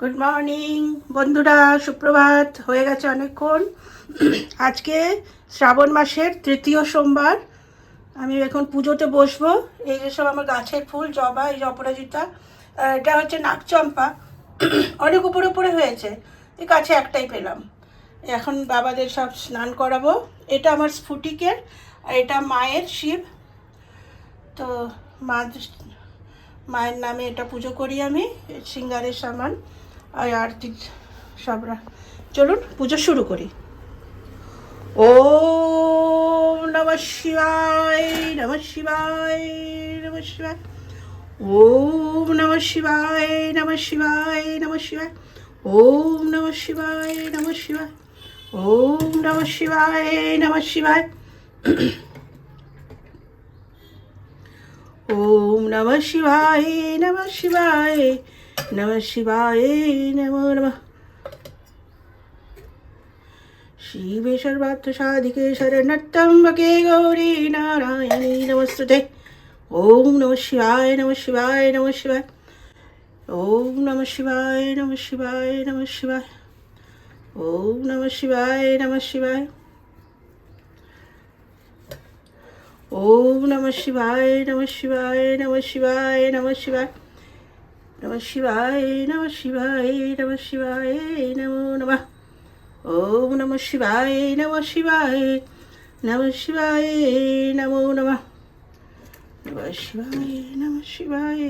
Good morning বন্ধুরা, সুপ্রভাত। হয়ে গেছে অনেকক্ষণ। আজকে শ্রাবণ মাসের তৃতীয় সোমবার। আমি এখন পুজোতে বসবো। এই যে সব আমার গাছের ফুল, জবা, এই যে অপরাজিতা, এটা হচ্ছে নাকচম্পা। অনেক উপরে উপরে হয়েছে, এই কাছে একটাই পেলাম। এখন বাবাদের সব স্নান করাবো। এটা আমার স্ফটিকের, আর এটা মায়ের শিব। তো মা মায়ের নামে এটা পুজো করি আমি, সিঙ্গারের সামান আর আরতি সব। চলুন পুজো শুরু করি। ওম নমঃ শিবায়, নমঃ শিবায়, নমঃ শিবায়। ওম নমঃ শিবায়, নমঃ শিবায়, নমঃ শিবায়। ওম নমঃ শিবায়, নমঃ শিবায়। ওম নমঃ শিবায়, নমঃ শিবায়। ওম নমঃ শিবায়, নমঃ শিবায়, নমঃ শিবায়, নমো নমঃ। শিবে সর্বার্থ সাধিকে শরণ্যত্র্যম্বকে গৌরী নারায়ণী নমস্তুতে। ওম নমঃ শিবায়, নমঃ শিবায়, নমঃ শিবায়। ওম নমঃ শিবায়, নমঃ শিবায়, নমঃ শিবায়। ওম নমঃ শিবায়, নমঃ শিবায়। ওম নমঃ শিবায়, নমঃ শিবায়, নমঃ শিবায়, নমঃ শিবায়। নমঃ শিবায়, নমঃ শিবায়, নমঃ শিবায়, নমো নমঃ। ওম নমঃ শিবায়, নমঃ শিবায়, নমঃ শিবায়, নমো নমঃ। নমঃ শিবায়, নমঃ শিবায়।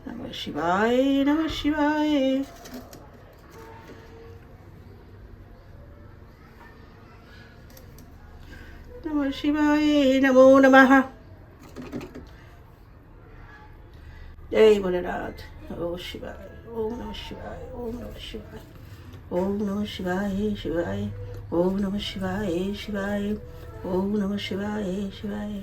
নমঃ শিবায়, নমঃ শিবায়। নমঃ শিবায়, নমো নমঃ। জয় ভোলেনাথ। ওম শিবায়, ওম নমঃ শিবায়, ওম নমঃ শিবায়। ওম নমঃ শিবায়, শিবায়। ওম নমঃ শিবায়, শিবায়। ওম নমঃ শিবায়, শিবায়।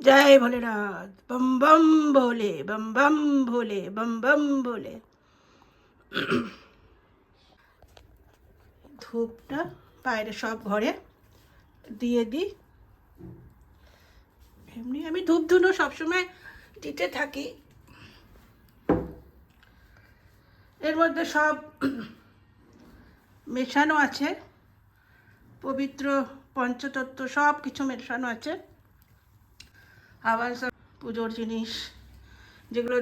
জয় ভোলেনাথ, বম বম ভোলে, বম বম ভোলে, বম বম ভোলে। ধূপটা বাইরে সব ঘরে দিয়ে দিই। এমনি আমি ধূপ ধুনো সবসময় দিতে থাকি। এর মধ্যে সব মেশানো আছে, পবিত্র পঞ্চতত্ত্ব সব কিছু মেশানো আছে। আবার সব পুজোর জিনিস যেগুলো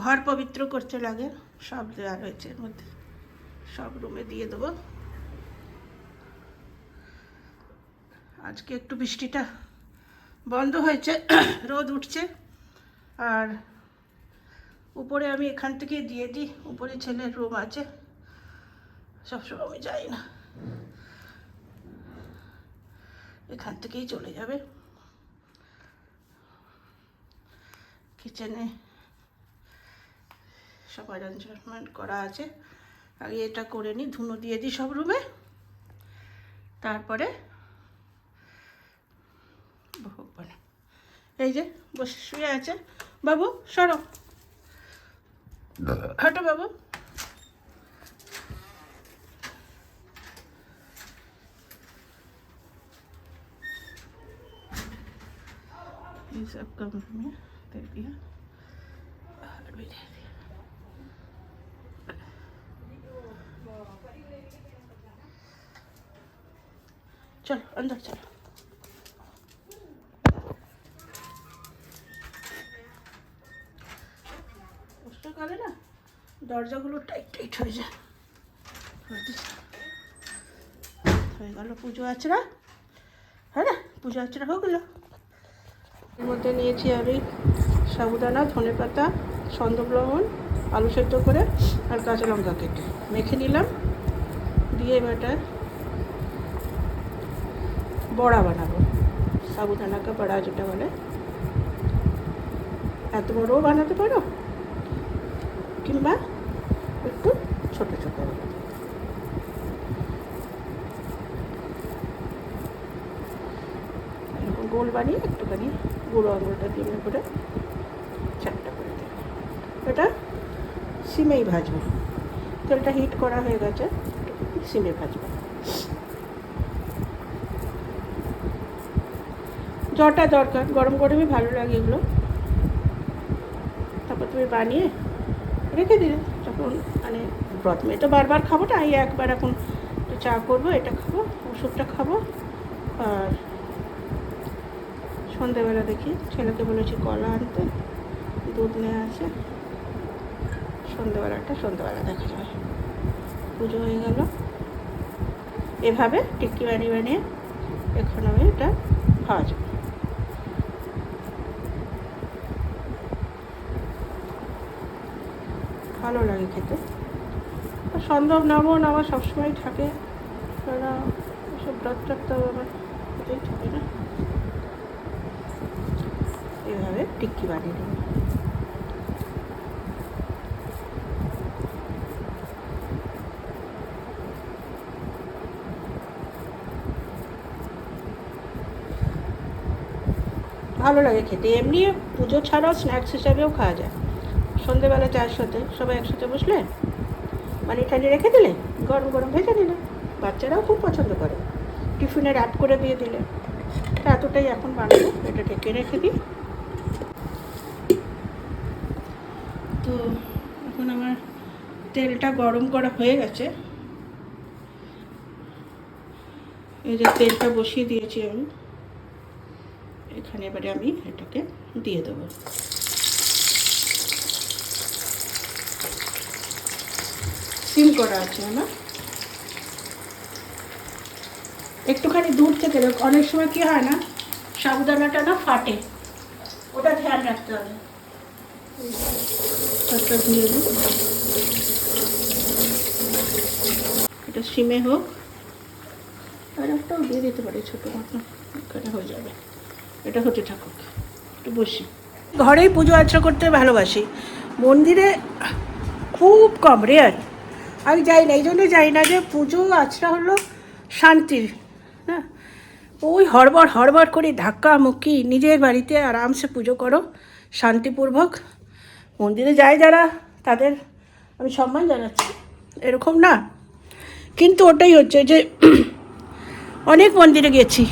ঘর পবিত্র করতে লাগে সব দেওয়া রয়েছে এর মধ্যে, সব রুমে দিয়ে দেবো। আজকে একটু বৃষ্টিটা বন্ধ হয়েছে, রোদ উঠছে। আর উপরে আমি এখান থেকে দিয়ে দিই, উপরে ছেলের রুম আছে, সবসময় আমি যাই না, এখান থেকেই চলে যাবে। কিচেনে সব অ্যারেঞ্জমেন্ট করা আছে, আগে এটা করে নিই, ধুনো দিয়ে দিই সব রুমে, তারপরে ভোগ বানাই। এই যে বসে শুয়ে আছে বাবু, সরো, হাঁটো বাবু। ये सब कमरे में दे दिया और भी दे दिया। चलो अंदर चलो। বর্ষাকালে না দরজাগুলো টাইট টাইট হয়ে যায়। হয়ে গেল পুজো আচরা, হ্যাঁ না, পুজো আচরা হয়ে গেল। এর মধ্যে নিয়েছি আমি সাবুদানা, ধনেপাতা, চন্দ্রগ্রহণ, আলু সেদ্ধ করে আর কাঁচা লঙ্কা কেটে মেখে নিলাম। দিয়ে এবার বড়া বানাবো, সাবুদানাকে বড়া যেটা বলে। এত বড়ও বানাতে পারো কিংবা একটু ছোটো ছোটো। এরকম গোল বানিয়ে একটুখানি গুঁড়ো আঙুলটা দিয়ে করে চারটা করে দেবো। এটা সিমেই ভাজবো, তেলটা হিট করা হয়ে গেছে, সিমে ভাজবো। জলটা দরকার, গরম গরমই ভালো লাগে এগুলো। তারপর তুমি বানিয়ে রেখে দিলে যখন মানে প্রথমে তো বারবার খাবো না, এই একবার এখন একটু চা করবো, এটা খাবো, ওষুধটা খাবো। আর সন্ধেবেলা দেখি ছেলেকে বলেছি কলা আনতে, দুধ নিয়ে আসে, সন্ধেবেলা দেখা যাবে। পুজো হয়ে গেল। এভাবে টিক্কি বানিয়ে বানিয়ে এখন আমি এটা খাওয়া যাবে। ভালো লাগে খেতে। সন্দেহ নামন আমার সবসময় থাকে, কারণ ওসব ব্রত তো আমার খেতেই থাকে না। এভাবে টিক্কি বানিয়ে দেবো। ভালো লাগে খেতে, এমনি পুজো ছাড়াও স্ন্যাক্স হিসাবেও খাওয়া যায়। সন্ধেবেলা চায়ের সাথে সবাই একসাথে বসলে বানিয়ে ঠানিয়ে রেখে দিলে, গরম গরম ভেজে দিলে, বাচ্চারাও খুব পছন্দ করে, টিফিনে র্যাপ করে দিয়ে দিলে। এতটাই এখন বানাবো, এটা ঢেকে রেখে দিই। তো এখন আমার তেলটা গরম করা হয়ে গেছে, এই যে তেলটা বসিয়ে দিয়েছি আমি, এখানে এবারে আমি এটাকে দিয়ে দেবো। সিম করা আছে আমার, একটুখানি দূর থেকে দেখ, অনেক সময় কী হয় না সাবুদানাটা না ফাটে, ওটা ধ্যান রাখতে হবে। দিয়ে দিই, এটা সিমে হোক, আর একটাও দিয়ে দিতে পারি ছোটো মতো, এখানে হয়ে যাবে। এটা হতে থাকুক, একটু বসি। ঘরেই পুজো আর্চা করতে ভালোবাসি, মন্দিরে খুব কম, রেয়ার। আমি যাই না, এই জন্যই যাই না যে পুজো আর্চা হলো শান্তির, হ্যাঁ, ওই হড়বড় হড়বড় করে ধাক্কা মুক্কি নিজের বাড়িতে আরামসে পুজো করো শান্তিপূর্বক। মন্দিরে যায় যারা তাদের আমি সম্মান জানাচ্ছি, এরকম না, কিন্তু ওটাই হচ্ছে যে অনেক মন্দিরে গেছি,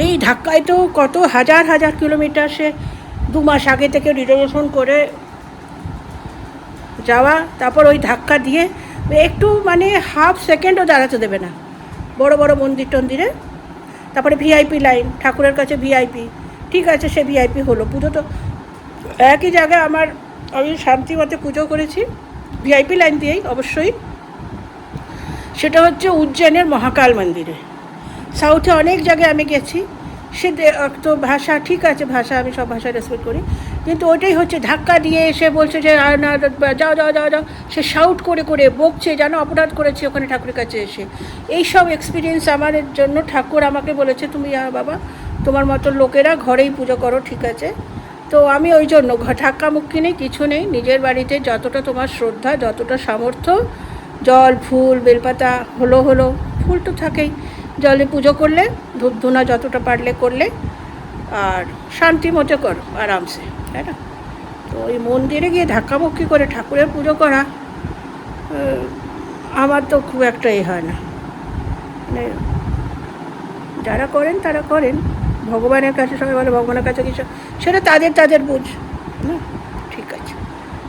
এই ধাক্কায় তো কত হাজার হাজার কিলোমিটার সে 2 মাস আগে থেকে রিজার্ভেশন করে যাওয়া, তারপর ওই ধাক্কা দিয়ে একটু মানে হাফ সেকেন্ডও দাঁড়াতে দেবে না বড় বড় মন্দির টন্দিরে। তারপরে ভিআইপি লাইন, ঠাকুরের কাছে ভিআইপি, ঠিক আছে সে ভিআইপি হলো, পুজো তো একই জায়গায় আমি শান্তি মতে পুজো করেছি ভিআইপি লাইন দিয়েই অবশ্যই। সেটা হচ্ছে উজ্জয়নের মহাকাল মন্দিরে। সাউথে অনেক জায়গায় আমি গেছি, সে তো ভাষা ঠিক আছে, ভাষা আমি সব ভাষা রেসপেক্ট করি, কিন্তু ওইটাই হচ্ছে ধাক্কা দিয়ে এসে বলছে যে না যাও যাও যাও যাও, সে শাউট করে করে বকছে যেন অপরাধ করেছে ওখানে ঠাকুরের কাছে এসে। এই সব এক্সপিরিয়েন্স আমার জন্য ঠাকুর আমাকে বলেছে তুমি বাবা তোমার মতো লোকেরা ঘরেই পুজো করো, ঠিক আছে। তো আমি ওই জন্য ধাক্কা মুক্কি নেই, কিছু নেই, নিজের বাড়িতে যতটা তোমার শ্রদ্ধা, যতটা সামর্থ্য, জল ফুল বেলপাতা হলো ফুল তো থাকেই, জলে পুজো করলে, ধূপ ধুনা যতটা পারলে করলে, আর শান্তি মতো করো আরামসে, তাই না। তো ওই মন্দিরে গিয়ে ধাক্কামুক্কি করে ঠাকুরের পুজো করা আমার তো খুব একটা হয় না, মানে যারা করেন তারা করেন, ভগবানের কাছে সবাই বলে ভগবানের কাছে কিছু, সেটা তাদের বুঝ না, ঠিক আছে।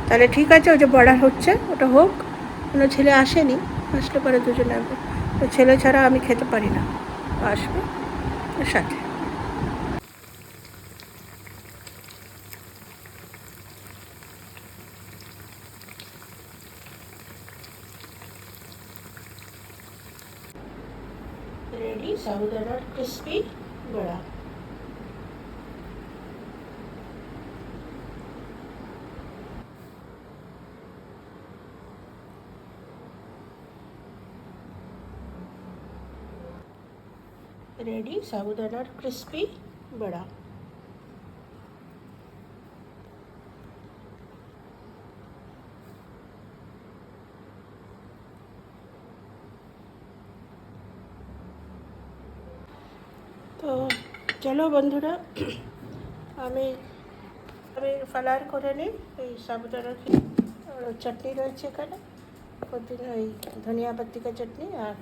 তাহলে ঠিক আছে, ওই যে বর্ডার হচ্ছে ওটা হোক, কোনো ছেলে আসেনি, আসলে পরে দুজনে আসবে, ওই ছেলে ছাড়া আমি খেতে পারি না, আসবে ওর সাথে। রেডি সাবুদানার ক্রিস্পি বড়া। রেডি সাবুদানার ক্রিস্পি বড়া। তো চলো বন্ধুরা, আমি ফালার করে নিই এই সাবুদানার চাটনি রয়েছে এখানে, ওই ধনিয়া পাত্তিকা চাটনি আর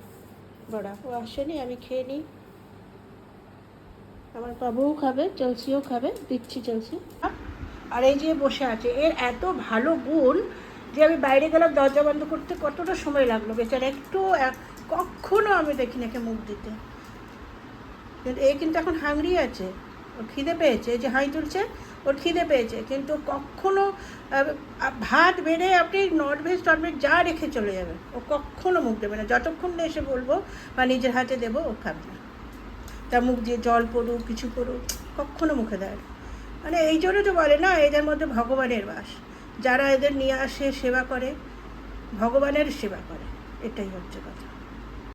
বড়া। ও আসেনি, আমি খেয়ে নিই, আমার বাবুও খাবে, চেলসিও খাবে, দিচ্ছি চেলসি। আর এই যে বসে আছে, এর এত ভালো গুণ যে আমি বাইরে গেলাম দরজা বন্ধ করতে কতটা সময় লাগলো বেচারা, কখনো আমি দেখিনি একে মুখ দিতে, কিন্তু এ কিন্তু এখন হাংরি আছে, ওর খিদে পেয়েছে, যে হাই তুলছে ওর খিদে পেয়েছে, কিন্তু কখনো ভাত বেড়ে আপনি ননভেজ টনভেজ যা রেখে চলে যাবে, ও কখনো মুখ দেবে না, যতক্ষণ না এসে বলবো বা নিজের হাতে দেবো ও খাবে না, তার মুখ দিয়ে জল পড়ুক কিছু করুক কখনো মুখে দেয় না। মানে এই জন্য তো বলে না এদের মধ্যে ভগবানের বাস, যারা এদের নিয়ে আসে সেবা করে ভগবানের সেবা করে, এটাই হচ্ছে কথা।